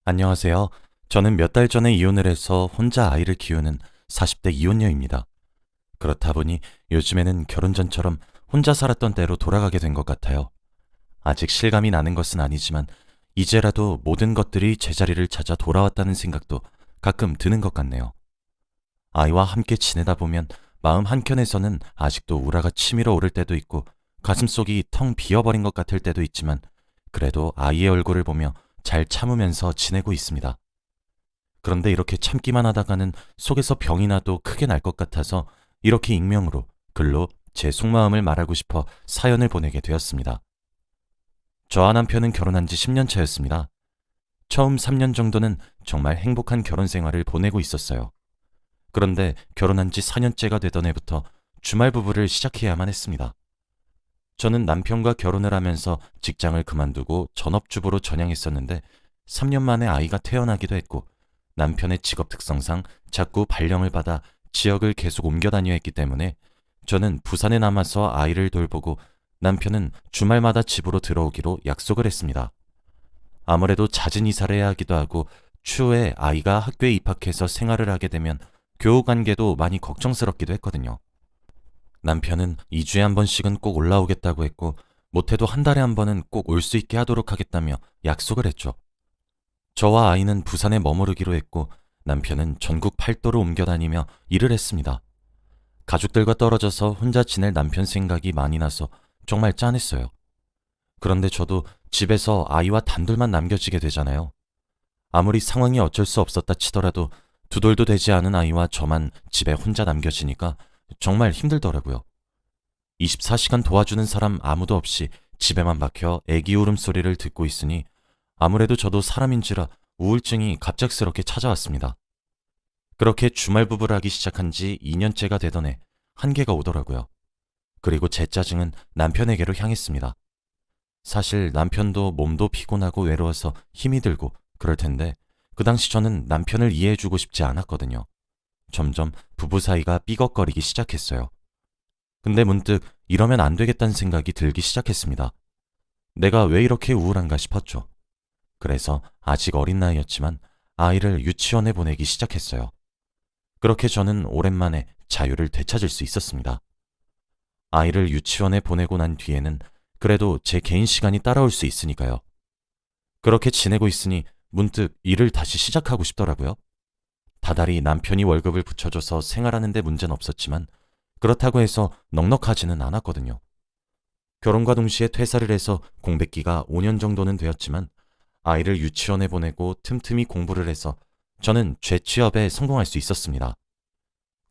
안녕하세요. 저는 몇 달 전에 이혼을 해서 혼자 아이를 키우는 40대 이혼녀입니다. 그렇다 보니 요즘에는 결혼 전처럼 혼자 살았던 때로 돌아가게 된 것 같아요. 아직 실감이 나는 것은 아니지만 이제라도 모든 것들이 제자리를 찾아 돌아왔다는 생각도 가끔 드는 것 같네요. 아이와 함께 지내다 보면 마음 한켠에서는 아직도 우라가 치밀어 오를 때도 있고 가슴속이 텅 비어버린 것 같을 때도 있지만 그래도 아이의 얼굴을 보며 잘 참으면서 지내고 있습니다. 그런데 이렇게 참기만 하다가는 속에서 병이 나도 크게 날 것 같아서 이렇게 익명으로 글로 제 속마음을 말하고 싶어 사연을 보내게 되었습니다. 저와 남편은 결혼한 지 10년 차였습니다. 처음 3년 정도는 정말 행복한 결혼 생활을 보내고 있었어요. 그런데 결혼한 지 4년째가 되던 해부터 주말 부부를 시작해야만 했습니다. 저는 남편과 결혼을 하면서 직장을 그만두고 전업주부로 전향했었는데 3년 만에 아이가 태어나기도 했고 남편의 직업 특성상 자꾸 발령을 받아 지역을 계속 옮겨 다녀야 했기 때문에 저는 부산에 남아서 아이를 돌보고 남편은 주말마다 집으로 들어오기로 약속을 했습니다. 아무래도 잦은 이사를 해야 하기도 하고 추후에 아이가 학교에 입학해서 생활을 하게 되면 교우 관계도 많이 걱정스럽기도 했거든요. 남편은 2주에 한 번씩은 꼭 올라오겠다고 했고 못해도 한 달에 한 번은 꼭 올 수 있게 하도록 하겠다며 약속을 했죠. 저와 아이는 부산에 머무르기로 했고 남편은 전국 팔도로 옮겨 다니며 일을 했습니다. 가족들과 떨어져서 혼자 지낼 남편 생각이 많이 나서 정말 짠했어요. 그런데 저도 집에서 아이와 단둘만 남겨지게 되잖아요. 아무리 상황이 어쩔 수 없었다 치더라도 두 돌도 되지 않은 아이와 저만 집에 혼자 남겨지니까 정말 힘들더라고요. 24시간 도와주는 사람 아무도 없이 집에만 박혀 애기 울음소리를 듣고 있으니 아무래도 저도 사람인지라 우울증이 갑작스럽게 찾아왔습니다. 그렇게 주말 부부를 하기 시작한 지 2년째가 되던 해 한계가 오더라고요. 그리고 제 짜증은 남편에게로 향했습니다. 사실 남편도 몸도 피곤하고 외로워서 힘이 들고 그럴 텐데 그 당시 저는 남편을 이해해주고 싶지 않았거든요. 점점 부부 사이가 삐걱거리기 시작했어요. 근데 문득 이러면 안 되겠다는 생각이 들기 시작했습니다. 내가 왜 이렇게 우울한가 싶었죠. 그래서 아직 어린 나이였지만 아이를 유치원에 보내기 시작했어요. 그렇게 저는 오랜만에 자유를 되찾을 수 있었습니다. 아이를 유치원에 보내고 난 뒤에는 그래도 제 개인 시간이 따라올 수 있으니까요. 그렇게 지내고 있으니 문득 일을 다시 시작하고 싶더라고요. 다달이 남편이 월급을 붙여줘서 생활하는 데 문제는 없었지만 그렇다고 해서 넉넉하지는 않았거든요. 결혼과 동시에 퇴사를 해서 공백기가 5년 정도는 되었지만 아이를 유치원에 보내고 틈틈이 공부를 해서 저는 재취업에 성공할 수 있었습니다.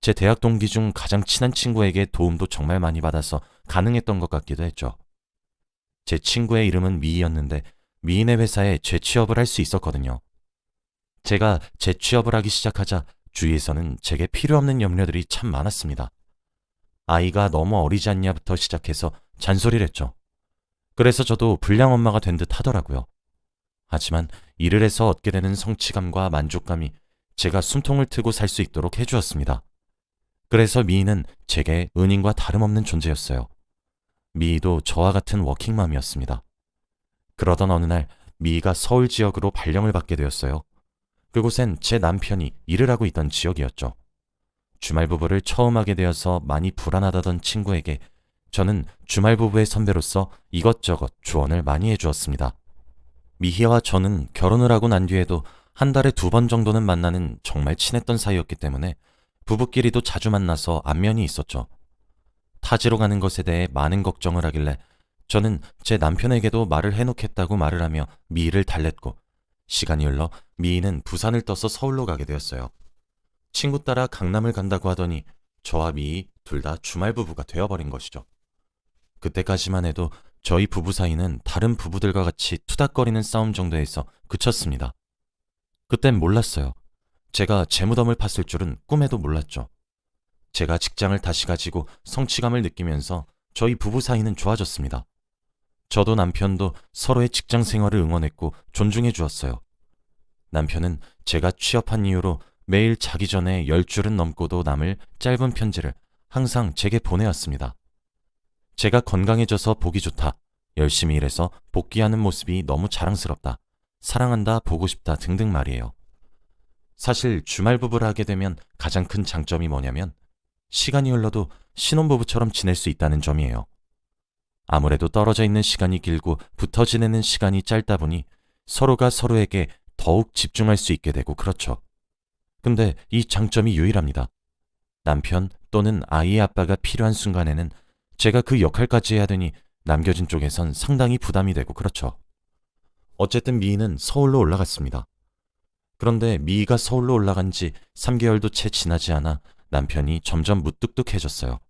제 대학 동기 중 가장 친한 친구에게 도움도 정말 많이 받아서 가능했던 것 같기도 했죠. 제 친구의 이름은 미희였는데 미인의 회사에 재취업을 할 수 있었거든요. 제가 재취업을 하기 시작하자 주위에서는 제게 필요 없는 염려들이 참 많았습니다. 아이가 너무 어리지 않냐부터 시작해서 잔소리를 했죠. 그래서 저도 불량 엄마가 된 듯 하더라고요. 하지만 일을 해서 얻게 되는 성취감과 만족감이 제가 숨통을 트고 살 수 있도록 해주었습니다. 그래서 미희는 제게 은인과 다름없는 존재였어요. 미희도 저와 같은 워킹맘이었습니다. 그러던 어느 날 미희가 서울 지역으로 발령을 받게 되었어요. 그곳엔 제 남편이 일을 하고 있던 지역이었죠. 주말 부부를 처음 하게 되어서 많이 불안하다던 친구에게 저는 주말 부부의 선배로서 이것저것 조언을 많이 해주었습니다. 미희와 저는 결혼을 하고 난 뒤에도 한 달에 2번 정도는 만나는 정말 친했던 사이였기 때문에 부부끼리도 자주 만나서 안면이 있었죠. 타지로 가는 것에 대해 많은 걱정을 하길래 저는 제 남편에게도 말을 해놓겠다고 말을 하며 미희를 달랬고 시간이 흘러 미희는 부산을 떠서 서울로 가게 되었어요. 친구 따라 강남을 간다고 하더니 저와 미희 둘 다 주말 부부가 되어버린 것이죠. 그때까지만 해도 저희 부부 사이는 다른 부부들과 같이 투닥거리는 싸움 정도에서 그쳤습니다. 그땐 몰랐어요. 제가 제 무덤을 팠을 줄은 꿈에도 몰랐죠. 제가 직장을 다시 가지고 성취감을 느끼면서 저희 부부 사이는 좋아졌습니다. 저도 남편도 서로의 직장 생활을 응원했고 존중해 주었어요. 남편은 제가 취업한 이후로 매일 자기 전에 10줄은 넘고도 남을 짧은 편지를 항상 제게 보내왔습니다. 제가 건강해져서 보기 좋다. 열심히 일해서 복귀하는 모습이 너무 자랑스럽다. 사랑한다, 보고 싶다 등등 말이에요. 사실 주말 부부를 하게 되면 가장 큰 장점이 뭐냐면 시간이 흘러도 신혼부부처럼 지낼 수 있다는 점이에요. 아무래도 떨어져 있는 시간이 길고 붙어 지내는 시간이 짧다 보니 서로가 서로에게 더욱 집중할 수 있게 되고 그렇죠. 근데 이 장점이 유일합니다. 남편 또는 아이의 아빠가 필요한 순간에는 제가 그 역할까지 해야 되니 남겨진 쪽에선 상당히 부담이 되고 그렇죠. 어쨌든 미희는 서울로 올라갔습니다. 그런데 미희가 서울로 올라간 지 3개월도 채 지나지 않아 남편이 점점 무뚝뚝해졌어요.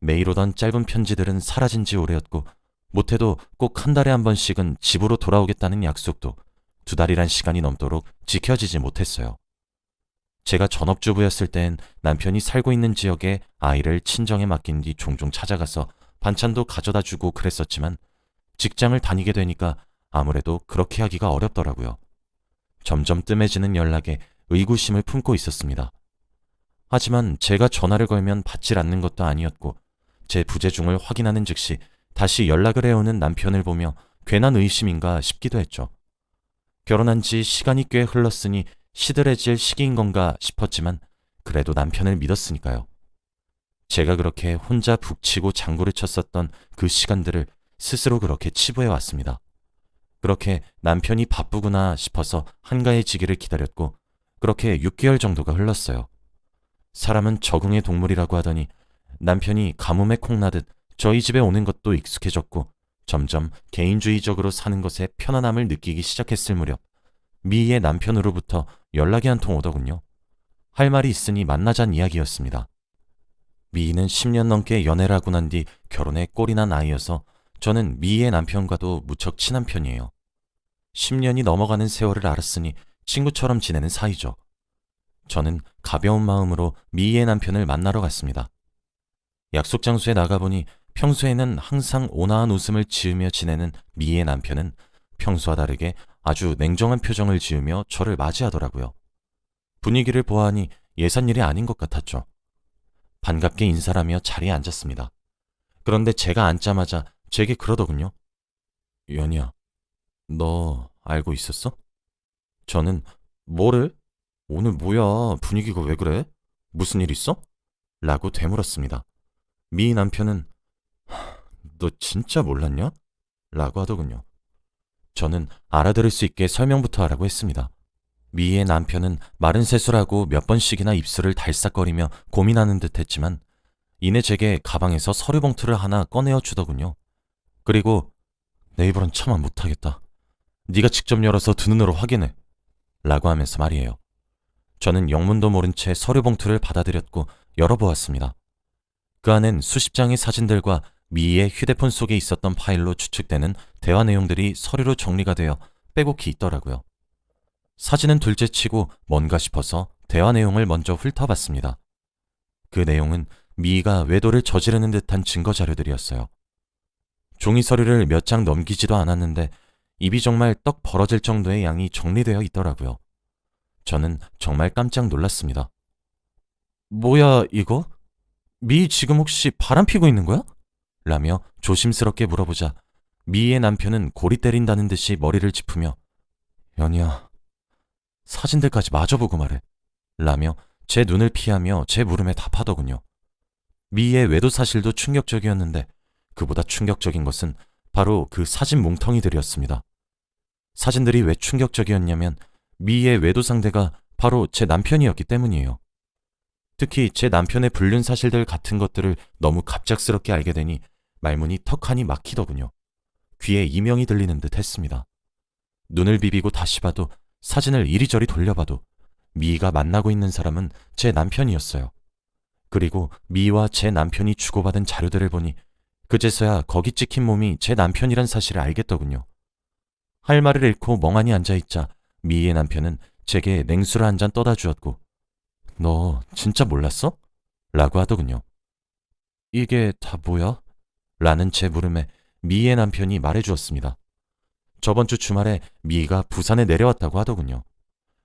매일 오던 짧은 편지들은 사라진 지 오래였고 못해도 꼭 한 달에 한 번씩은 집으로 돌아오겠다는 약속도 2달이란 시간이 넘도록 지켜지지 못했어요. 제가 전업주부였을 땐 남편이 살고 있는 지역에 아이를 친정에 맡긴 뒤 종종 찾아가서 반찬도 가져다 주고 그랬었지만 직장을 다니게 되니까 아무래도 그렇게 하기가 어렵더라고요. 점점 뜸해지는 연락에 의구심을 품고 있었습니다. 하지만 제가 전화를 걸면 받질 않는 것도 아니었고 제 부재중을 확인하는 즉시 다시 연락을 해오는 남편을 보며 괜한 의심인가 싶기도 했죠. 결혼한 지 시간이 꽤 흘렀으니 시들해질 시기인 건가 싶었지만 그래도 남편을 믿었으니까요. 제가 그렇게 혼자 북치고 장구를 쳤었던 그 시간들을 스스로 그렇게 치부해 왔습니다. 그렇게 남편이 바쁘구나 싶어서 한가해지기를 기다렸고 그렇게 6개월 정도가 흘렀어요. 사람은 적응의 동물이라고 하더니 남편이 가뭄에 콩나듯 저희 집에 오는 것도 익숙해졌고 점점 개인주의적으로 사는 것에 편안함을 느끼기 시작했을 무렵 미희의 남편으로부터 연락이 한 통 오더군요. 할 말이 있으니 만나잔 이야기였습니다. 미희는 10년 넘게 연애를 하고 난 뒤 결혼에 꼴이 난 아이여서 저는 미희의 남편과도 무척 친한 편이에요. 10년이 넘어가는 세월을 알았으니 친구처럼 지내는 사이죠. 저는 가벼운 마음으로 미희의 남편을 만나러 갔습니다. 약속 장소에 나가보니 평소에는 항상 온화한 웃음을 지으며 지내는 미희의 남편은 평소와 다르게 아주 냉정한 표정을 지으며 저를 맞이하더라고요. 분위기를 보아하니 예산 일이 아닌 것 같았죠. 반갑게 인사를 하며 자리에 앉았습니다. 그런데 제가 앉자마자 제게 그러더군요. 연희야, 너 알고 있었어? 저는 뭐를? 오늘 뭐야, 분위기가 왜 그래? 무슨 일 있어? 라고 되물었습니다. 미희 남편은 너 진짜 몰랐냐? 라고 하더군요. 저는 알아들을 수 있게 설명부터 하라고 했습니다. 미희의 남편은 마른 세수라고 몇 번씩이나 입술을 달싹거리며 고민하는 듯 했지만 이내 제게 가방에서 서류 봉투를 하나 꺼내어 주더군요. 그리고 내 입으론 차마 못하겠다. 네가 직접 열어서 두 눈으로 확인해. 라고 하면서 말이에요. 저는 영문도 모른 채 서류 봉투를 받아들였고 열어보았습니다. 그 안엔 수십 장의 사진들과 미희의 휴대폰 속에 있었던 파일로 추측되는 대화 내용들이 서류로 정리가 되어 빼곡히 있더라고요. 사진은 둘째치고 뭔가 싶어서 대화 내용을 먼저 훑어봤습니다. 그 내용은 미희가 외도를 저지르는 듯한 증거 자료들이었어요. 종이 서류를 몇 장 넘기지도 않았는데 입이 정말 떡 벌어질 정도의 양이 정리되어 있더라고요. 저는 정말 깜짝 놀랐습니다. 뭐야 이거? 미희 지금 혹시 바람 피고 있는 거야? 라며 조심스럽게 물어보자 미희의 남편은 고리 때린다는 듯이 머리를 짚으며 연희야, 사진들까지 마저 보고 말해. 라며 제 눈을 피하며 제 물음에 답하더군요. 미희의 외도 사실도 충격적이었는데 그보다 충격적인 것은 바로 그 사진 뭉텅이들이었습니다. 사진들이 왜 충격적이었냐면 미희의 외도 상대가 바로 제 남편이었기 때문이에요. 특히 제 남편의 불륜 사실들 같은 것들을 너무 갑작스럽게 알게 되니 말문이 턱하니 막히더군요. 귀에 이명이 들리는 듯 했습니다. 눈을 비비고 다시 봐도 사진을 이리저리 돌려봐도 미희가 만나고 있는 사람은 제 남편이었어요. 그리고 미희와 제 남편이 주고받은 자료들을 보니 그제서야 거기 찍힌 몸이 제 남편이란 사실을 알겠더군요. 할 말을 잃고 멍하니 앉아있자 미희의 남편은 제게 냉수를 한 잔 떠다 주었고 너 진짜 몰랐어? 라고 하더군요. 이게 다 뭐야? 라는 제 물음에 미희의 남편이 말해주었습니다. 저번 주 주말에 미희가 부산에 내려왔다고 하더군요.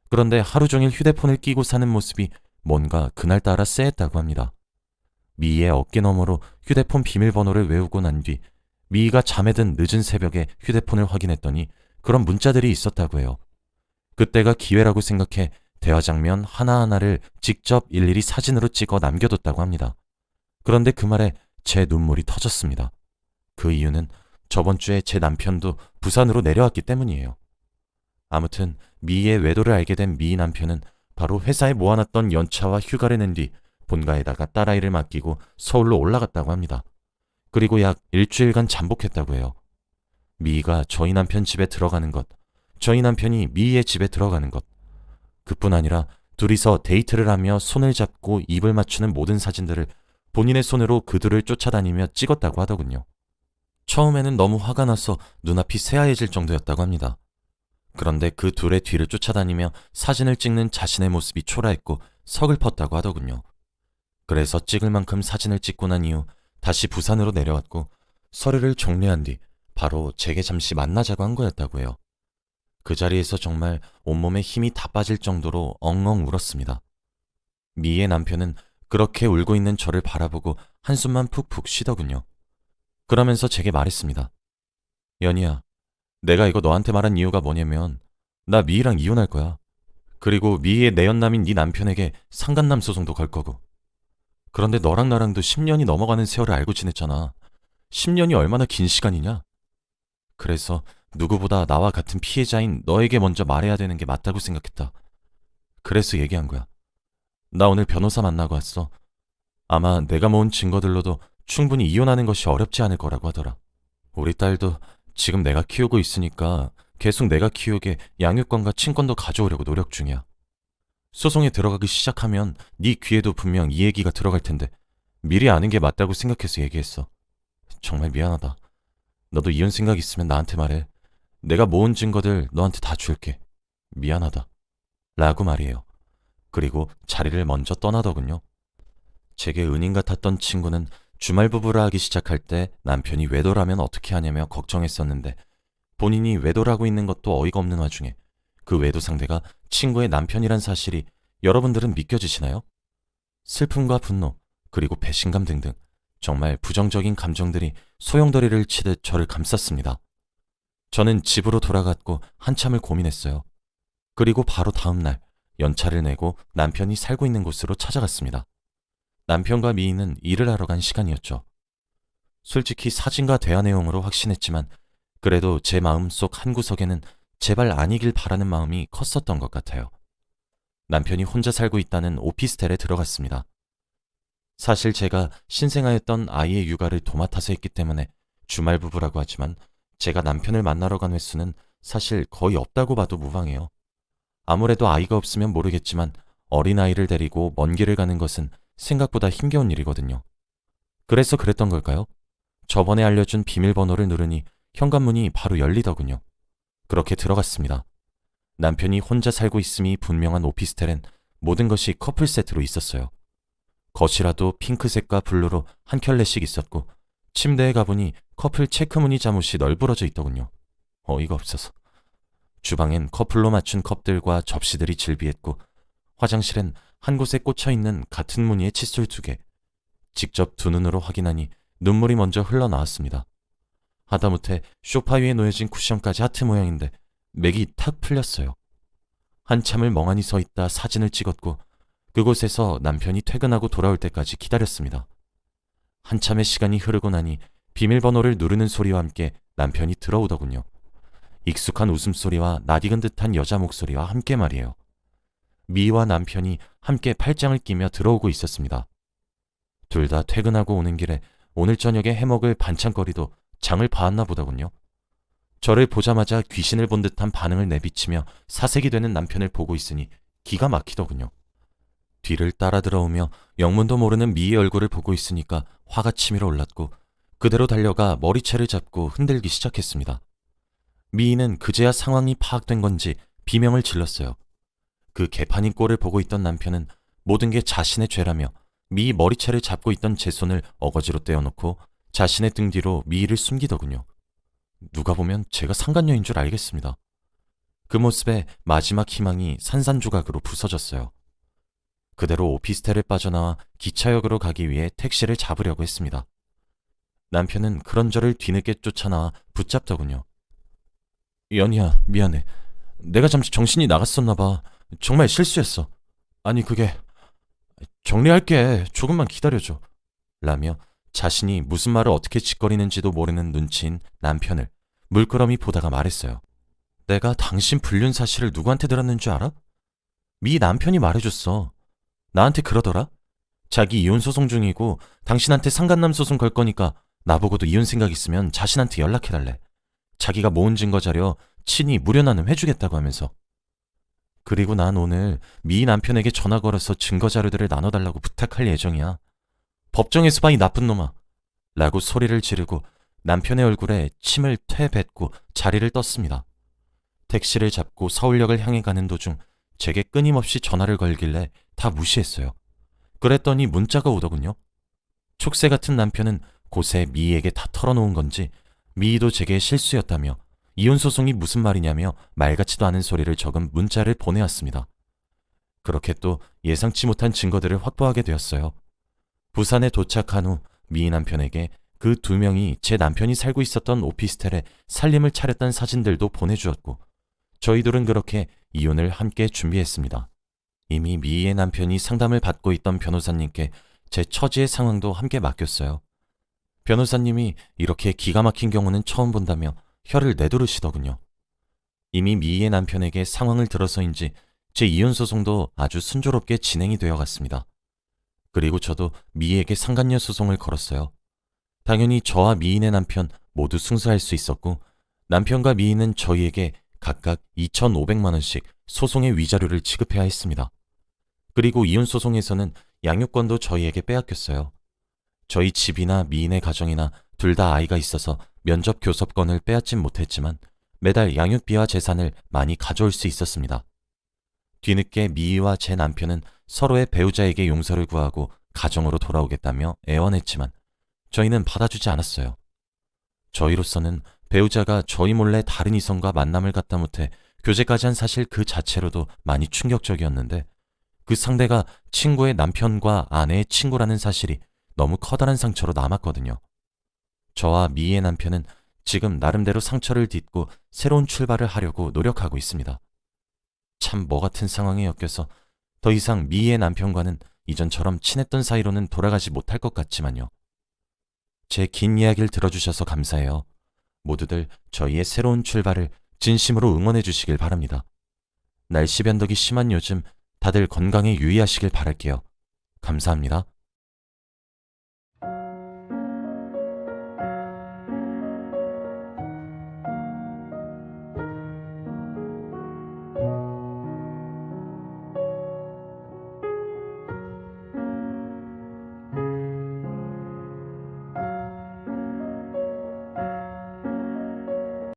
그런데 하루 종일 휴대폰을 끼고 사는 모습이 뭔가 그날따라 쎄했다고 합니다. 미희의 어깨 너머로 휴대폰 비밀번호를 외우고 난 뒤 미희가 잠에 든 늦은 새벽에 휴대폰을 확인했더니 그런 문자들이 있었다고 해요. 그때가 기회라고 생각해 대화 장면 하나하나를 직접 일일이 사진으로 찍어 남겨뒀다고 합니다. 그런데 그 말에 제 눈물이 터졌습니다. 그 이유는 저번 주에 제 남편도 부산으로 내려왔기 때문이에요. 아무튼 미희의 외도를 알게 된 미희 남편은 바로 회사에 모아놨던 연차와 휴가를 낸 뒤 본가에다가 딸아이를 맡기고 서울로 올라갔다고 합니다. 그리고 약 일주일간 잠복했다고 해요. 미희가 저희 남편 집에 들어가는 것, 저희 남편이 미희의 집에 들어가는 것, 그뿐 아니라 둘이서 데이트를 하며 손을 잡고 입을 맞추는 모든 사진들을 본인의 손으로 그들을 쫓아다니며 찍었다고 하더군요. 처음에는 너무 화가 나서 눈앞이 새하얘질 정도였다고 합니다. 그런데 그 둘의 뒤를 쫓아다니며 사진을 찍는 자신의 모습이 초라했고 서글펐다고 하더군요. 그래서 찍을 만큼 사진을 찍고 난 이후 다시 부산으로 내려왔고 서류를 정리한 뒤 바로 제게 잠시 만나자고 한 거였다고 해요. 그 자리에서 정말 온몸에 힘이 다 빠질 정도로 엉엉 울었습니다. 미의 남편은 그렇게 울고 있는 저를 바라보고 한숨만 푹푹 쉬더군요. 그러면서 제게 말했습니다. 연희야, 내가 이거 너한테 말한 이유가 뭐냐면 나 미희랑 이혼할 거야. 그리고 미희의 내연남인 네 남편에게 상간남 소송도 걸 거고. 그런데 너랑 나랑도 10년이 넘어가는 세월을 알고 지냈잖아. 10년이 얼마나 긴 시간이냐? 그래서 누구보다 나와 같은 피해자인 너에게 먼저 말해야 되는 게 맞다고 생각했다. 그래서 얘기한 거야. 나 오늘 변호사 만나고 왔어. 아마 내가 모은 증거들로도 충분히 이혼하는 것이 어렵지 않을 거라고 하더라. 우리 딸도 지금 내가 키우고 있으니까 계속 내가 키우게 양육권과 친권도 가져오려고 노력 중이야. 소송에 들어가기 시작하면 네 귀에도 분명 이 얘기가 들어갈 텐데 미리 아는 게 맞다고 생각해서 얘기했어. 정말 미안하다. 너도 이혼 생각 있으면 나한테 말해. 내가 모은 증거들 너한테 다 줄게. 미안하다. 라고 말이에요. 그리고 자리를 먼저 떠나더군요. 제게 은인 같았던 친구는 주말 부부라 하기 시작할 때 남편이 외도라면 어떻게 하냐며 걱정했었는데 본인이 외도라고 있는 것도 어이가 없는 와중에 그 외도 상대가 친구의 남편이란 사실이 여러분들은 믿겨지시나요? 슬픔과 분노, 그리고 배신감 등등 정말 부정적인 감정들이 소용돌이를 치듯 저를 감쌌습니다. 저는 집으로 돌아갔고 한참을 고민했어요. 그리고 바로 다음 날 연차를 내고 남편이 살고 있는 곳으로 찾아갔습니다. 남편과 미희는 일을 하러 간 시간이었죠. 솔직히 사진과 대화 내용으로 확신했지만 그래도 제 마음속 한구석에는 제발 아니길 바라는 마음이 컸었던 것 같아요. 남편이 혼자 살고 있다는 오피스텔에 들어갔습니다. 사실 제가 신생아였던 아이의 육아를 도맡아서 했기 때문에 주말 부부라고 하지만 제가 남편을 만나러 간 횟수는 사실 거의 없다고 봐도 무방해요. 아무래도 아이가 없으면 모르겠지만 어린아이를 데리고 먼 길을 가는 것은 생각보다 힘겨운 일이거든요. 그래서 그랬던 걸까요? 저번에 알려준 비밀번호를 누르니 현관문이 바로 열리더군요. 그렇게 들어갔습니다. 남편이 혼자 살고 있음이 분명한 오피스텔엔 모든 것이 커플 세트로 있었어요. 거실화도 핑크색과 블루로 한 켤레씩 있었고 침대에 가보니 커플 체크무늬 잠옷이 널브러져 있더군요. 어이가 없어서. 주방엔 커플로 맞춘 컵들과 접시들이 질비했고 화장실엔 한 곳에 꽂혀있는 같은 무늬의 칫솔 2개. 직접 두 눈으로 확인하니 눈물이 먼저 흘러나왔습니다. 하다못해 소파 위에 놓여진 쿠션까지 하트 모양인데 맥이 탁 풀렸어요. 한참을 멍하니 서 있다 사진을 찍었고 그곳에서 남편이 퇴근하고 돌아올 때까지 기다렸습니다. 한참의 시간이 흐르고 나니 비밀번호를 누르는 소리와 함께 남편이 들어오더군요. 익숙한 웃음소리와 낯익은 듯한 여자 목소리와 함께 말이에요. 미와 남편이 함께 팔짱을 끼며 들어오고 있었습니다. 둘 다 퇴근하고 오는 길에 오늘 저녁에 해먹을 반찬거리도 장을 봐왔나 보더군요. 저를 보자마자 귀신을 본 듯한 반응을 내비치며 사색이 되는 남편을 보고 있으니 기가 막히더군요. 뒤를 따라 들어오며 영문도 모르는 미의 얼굴을 보고 있으니까 화가 치밀어 올랐고 그대로 달려가 머리채를 잡고 흔들기 시작했습니다. 미희는 그제야 상황이 파악된 건지 비명을 질렀어요. 그 개판인 꼴을 보고 있던 남편은 모든 게 자신의 죄라며 미희 머리채를 잡고 있던 제 손을 어거지로 떼어놓고 자신의 등 뒤로 미희를 숨기더군요. 누가 보면 제가 상간녀인 줄 알겠습니다. 그 모습에 마지막 희망이 산산조각으로 부서졌어요. 그대로 오피스텔을 빠져나와 기차역으로 가기 위해 택시를 잡으려고 했습니다. 남편은 그런 저를 뒤늦게 쫓아나와 붙잡더군요. 연희야, 미안해. 내가 잠시 정신이 나갔었나 봐. 정말 실수했어. 아니, 그게 정리할게. 조금만 기다려줘. 라며 자신이 무슨 말을 어떻게 짓거리는지도 모르는 눈치인 남편을 물끄러미 보다가 말했어요. 내가 당신 불륜 사실을 누구한테 들었는 줄 알아? 미 남편이 말해줬어. 나한테 그러더라. 자기 이혼 소송 중이고 당신한테 상간남 소송 걸 거니까 나보고도 이혼 생각 있으면 자신한테 연락해달래. 자기가 모은 증거 자료 친히 무료 나눔해주겠다고 하면서. 그리고 난 오늘 미 남편에게 전화 걸어서 증거 자료들을 나눠달라고 부탁할 예정이야. 법정에서 봐, 이 나쁜 놈아. 라고 소리를 지르고 남편의 얼굴에 침을 퇴뱉고 자리를 떴습니다. 택시를 잡고 서울역을 향해 가는 도중 제게 끊임없이 전화를 걸길래 다 무시했어요. 그랬더니 문자가 오더군요. 촉새 같은 남편은 곳에 미희에게 다 털어놓은 건지 미희도 제게 실수였다며 이혼 소송이 무슨 말이냐며 말 같지도 않은 소리를 적은 문자를 보내왔습니다. 그렇게 또 예상치 못한 증거들을 확보하게 되었어요. 부산에 도착한 후 미희 남편에게 그 두 명이 제 남편이 살고 있었던 오피스텔에 살림을 차렸던 사진들도 보내주었고 저희들은 그렇게 이혼을 함께 준비했습니다. 이미 미희의 남편이 상담을 받고 있던 변호사님께 제 처지의 상황도 함께 맡겼어요. 변호사님이 이렇게 기가 막힌 경우는 처음 본다며 혀를 내두르시더군요. 이미 미희의 남편에게 상황을 들어서인지 제 이혼 소송도 아주 순조롭게 진행이 되어 갔습니다. 그리고 저도 미희에게 상간녀 소송을 걸었어요. 당연히 저와 미희의 남편 모두 승소할 수 있었고 남편과 미희는 저희에게 각각 2,500만 원씩 소송의 위자료를 지급해야 했습니다. 그리고 이혼 소송에서는 양육권도 저희에게 빼앗겼어요. 저희 집이나 미인의 가정이나 둘 다 아이가 있어서 면접 교섭권을 빼앗진 못했지만 매달 양육비와 재산을 많이 가져올 수 있었습니다. 뒤늦게 미희와 제 남편은 서로의 배우자에게 용서를 구하고 가정으로 돌아오겠다며 애원했지만 저희는 받아주지 않았어요. 저희로서는 배우자가 저희 몰래 다른 이성과 만남을 갖다 못해 교제까지 한 사실 그 자체로도 많이 충격적이었는데 그 상대가 친구의 남편과 아내의 친구라는 사실이 너무 커다란 상처로 남았거든요. 저와 미희의 남편은 지금 나름대로 상처를 딛고 새로운 출발을 하려고 노력하고 있습니다. 참 뭐 같은 상황에 엮여서 더 이상 미희의 남편과는 이전처럼 친했던 사이로는 돌아가지 못할 것 같지만요. 제 긴 이야기를 들어주셔서 감사해요. 모두들 저희의 새로운 출발을 진심으로 응원해 주시길 바랍니다. 날씨 변덕이 심한 요즘 다들 건강에 유의하시길 바랄게요. 감사합니다.